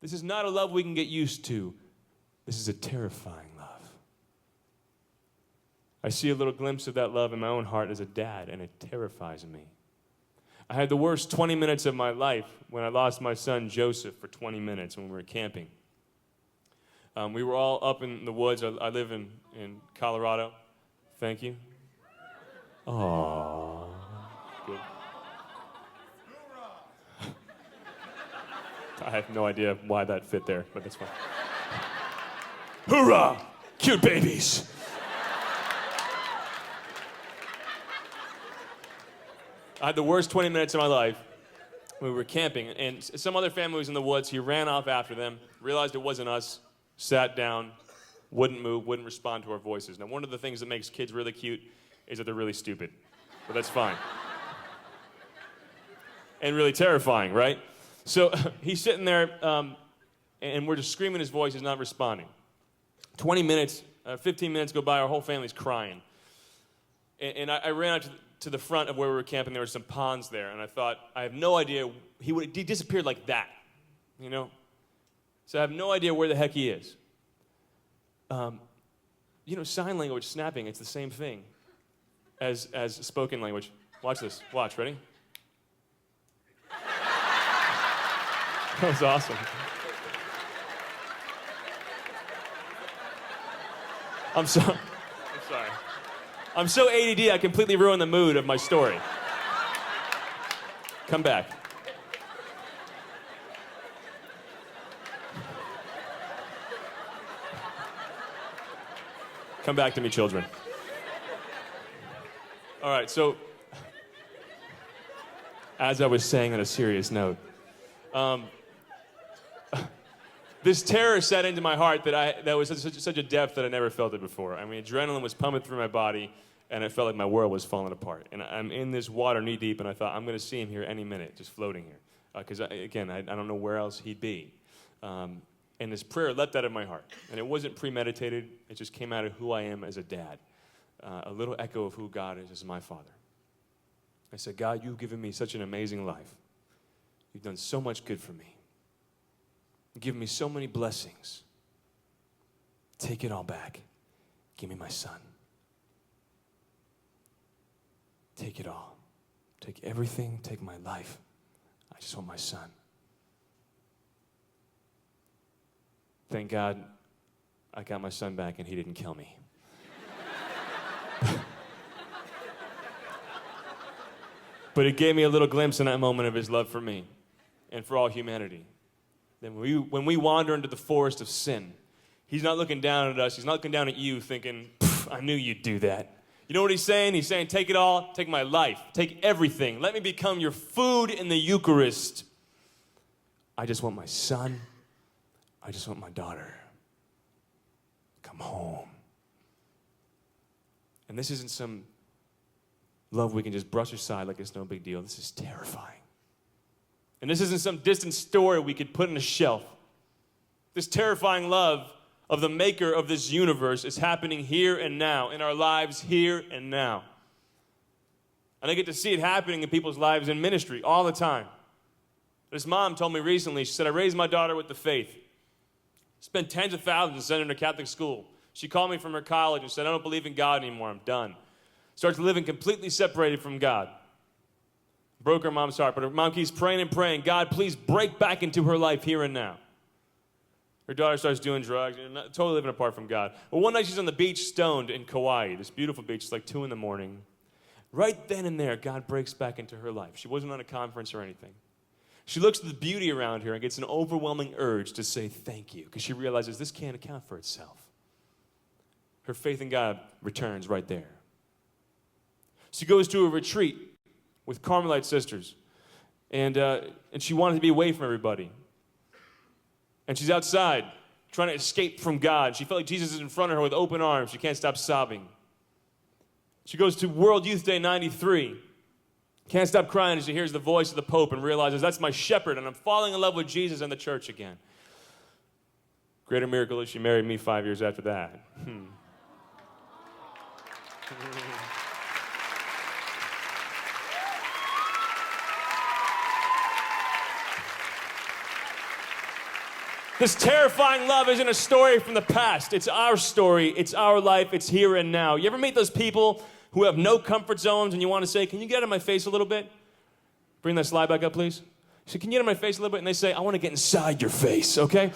This is not a love we can get used to. This is a terrifying love. I see a little glimpse of that love in my own heart as a dad, and it terrifies me. I had the worst 20 minutes of my life when I lost my son Joseph for 20 minutes when we were camping. We were all up in the woods. I live in Colorado. Thank you. Aww. Good. I have no idea why that fit there, but that's fine. Hoorah! Cute babies! I had the worst 20 minutes of my life. We were camping, and some other family was in the woods. He ran off after them, realized it wasn't us, sat down, wouldn't move, wouldn't respond to our voices. Now, one of the things that makes kids really cute is that they're really stupid, but that's fine. And really terrifying, right? So he's sitting there, and we're just screaming his voice. He's not responding. 20 minutes, 15 minutes go by. Our whole family's crying. And I ran out to the front of where we were camping. There were some ponds there, and I thought, I have no idea. He disappeared like that, you know? So I have no idea where the heck he is. You know, sign language, snapping, it's the same thing as spoken language. Watch this. Watch, ready? That was awesome. I'm sorry. I'm so ADD, I completely ruined the mood of my story. Come back. Come back to me, children. All right, so as I was saying on a serious note, this terror set into my heart that was such a depth that I never felt it before. I mean, adrenaline was pumping through my body, and it felt like my world was falling apart. And I'm in this water knee deep, and I thought, I'm going to see him here any minute, just floating here. Because, I don't know where else he'd be. And this prayer leapt out of my heart. And it wasn't premeditated. It just came out of who I am as a dad. A little echo of who God is as my father. I said, God, you've given me such an amazing life. You've done so much good for me. You've given me so many blessings. Take it all back. Give me my son. Take it all. Take everything. Take my life. I just want my son. Thank God I got my son back and he didn't kill me. But it gave me a little glimpse in that moment of his love for me and for all humanity. Then when we wander into the forest of sin, he's not looking down at us. He's not looking down at you thinking, I knew you'd do that. You know what he's saying? He's saying, take it all, take my life, take everything. Let me become your food in the Eucharist. I just want my son. I just want my daughter. Come home. And this isn't some love we can just brush aside like it's no big deal. This is terrifying. And this isn't some distant story we could put on a shelf. This terrifying love of the maker of this universe is happening here and now, in our lives here and now. And I get to see it happening in people's lives in ministry all the time. This mom told me recently, she said, I raised my daughter with the faith. Spent tens of thousands sending her to Catholic school. She called me from her college and said, I don't believe in God anymore, I'm done. Starts living completely separated from God. Broke her mom's heart, but her mom keeps praying and praying, God, please break back into her life here and now. Her daughter starts doing drugs, totally living apart from God. Well, one night she's on the beach stoned in Kauai, this beautiful beach. It's like 2 a.m. Right then and there, God breaks back into her life. She wasn't on a conference or anything. She looks at the beauty around her and gets an overwhelming urge to say thank you, because she realizes this can't account for itself. Her faith in God returns right there. She goes to a retreat with Carmelite sisters, and she wanted to be away from everybody. And she's outside trying to escape from God. She felt like Jesus is in front of her with open arms. She can't stop sobbing. She goes to World Youth Day 93. Can't stop crying as she hears the voice of the Pope and realizes that's my shepherd, and I'm falling in love with Jesus and the church again. Greater miracle is she married me 5 years after that. This terrifying love isn't a story from the past. It's our story. It's our life. It's here and now. You ever meet those people who have no comfort zones and you want to say, can you get out of my face a little bit? Bring that slide back up, please. So can you get out of my face a little bit? And they say, I want to get inside your face, okay?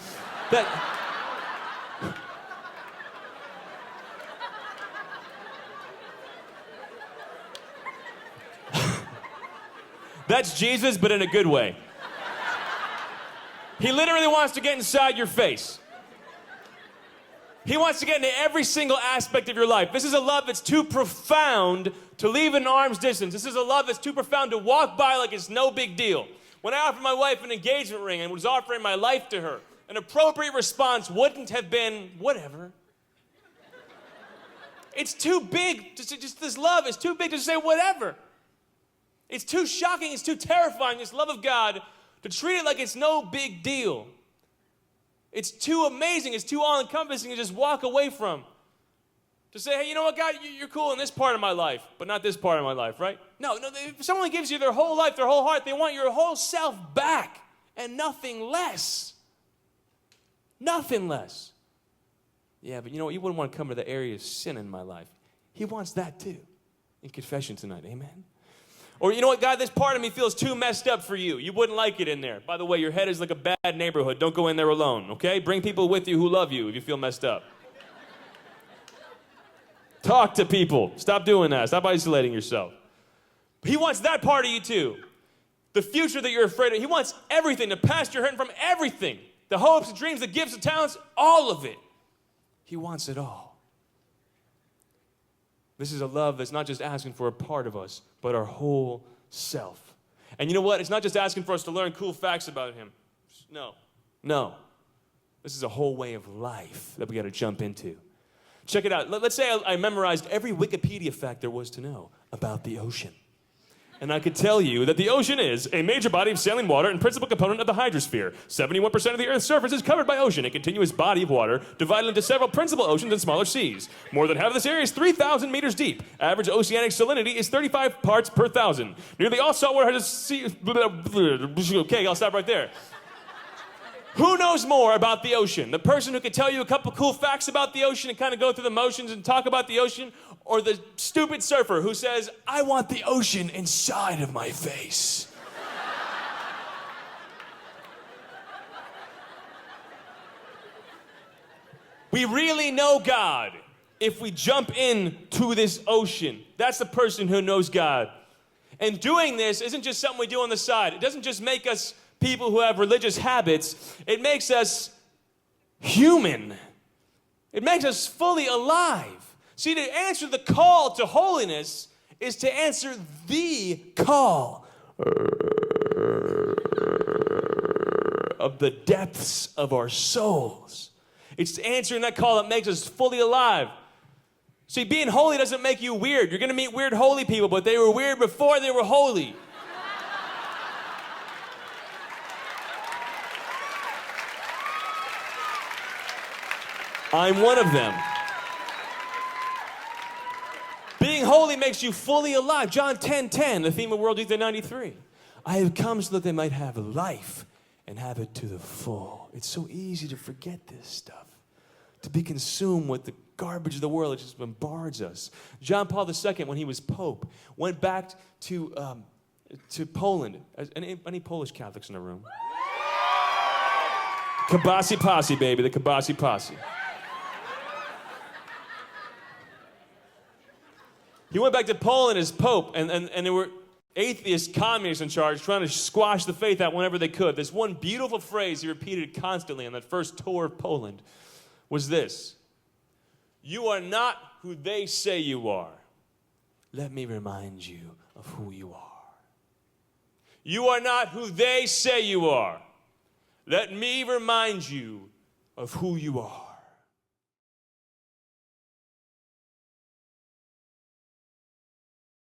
That's Jesus, but in a good way. He literally wants to get inside your face. He wants to get into every single aspect of your life. This is a love that's too profound to leave an arm's distance. This is a love that's too profound to walk by like it's no big deal. When I offered my wife an engagement ring and was offering my life to her, an appropriate response wouldn't have been, whatever. It's too big, just this love is too big to say whatever. It's too shocking, it's too terrifying, this love of God, to treat it like it's no big deal. It's too amazing, it's too all-encompassing to just walk away from. To say, hey, you know what, God, you're cool in this part of my life, but not this part of my life, right? No, if someone gives you their whole life, their whole heart, they want your whole self back and nothing less. Nothing less. Yeah, but you know what, you wouldn't want to come to the area of sin in my life. He wants that too. In confession tonight, amen? Or, you know what, God, this part of me feels too messed up for you. You wouldn't like it in there. By the way, your head is like a bad neighborhood. Don't go in there alone, okay? Bring people with you who love you if you feel messed up. Talk to people. Stop doing that. Stop isolating yourself. He wants that part of you too. The future that you're afraid of. He wants everything. The past you're hurting from, everything. The hopes, the dreams, the gifts, the talents, all of it. He wants it all. This is a love that's not just asking for a part of us, but our whole self. And you know what? It's not just asking for us to learn cool facts about him. No. This is a whole way of life that we got to jump into. Check it out. Let's say I memorized every Wikipedia fact there was to know about the ocean. And I could tell you that the ocean is a major body of saline water and principal component of the hydrosphere. 71% of the Earth's surface is covered by ocean, a continuous body of water divided into several principal oceans and smaller seas. More than half of this area is 3,000 meters deep. Average oceanic salinity is 35 parts per thousand. Nearly all saltwater has a sea... Okay, I'll stop right there. Who knows more about the ocean? The person who can tell you a couple cool facts about the ocean and kind of go through the motions and talk about the ocean? Or the stupid surfer who says, I want the ocean inside of my face? We really know God if we jump into this ocean. That's the person who knows God. And doing this isn't just something we do on the side. It doesn't just make us people who have religious habits. It makes us human. It makes us fully alive. See, to answer the call to holiness is to answer the call of the depths of our souls. It's answering that call that makes us fully alive. See, being holy doesn't make you weird. You're going to meet weird holy people, but they were weird before they were holy. I'm one of them. Being holy makes you fully alive. John 10:10, the theme of World Youth Day 93. I have come so that they might have life and have it to the full. It's so easy to forget this stuff, to be consumed with the garbage of the world that just bombards us. John Paul II, when he was Pope, went back to Poland. Any Polish Catholics in the room? Kibasi Posse, baby, the Kibasi Posse. He went back to Poland as Pope, and there were atheist communists in charge trying to squash the faith out whenever they could. This one beautiful phrase he repeated constantly on that first tour of Poland was this: you are not who they say you are. Let me remind you of who you are. You are not who they say you are. Let me remind you of who you are.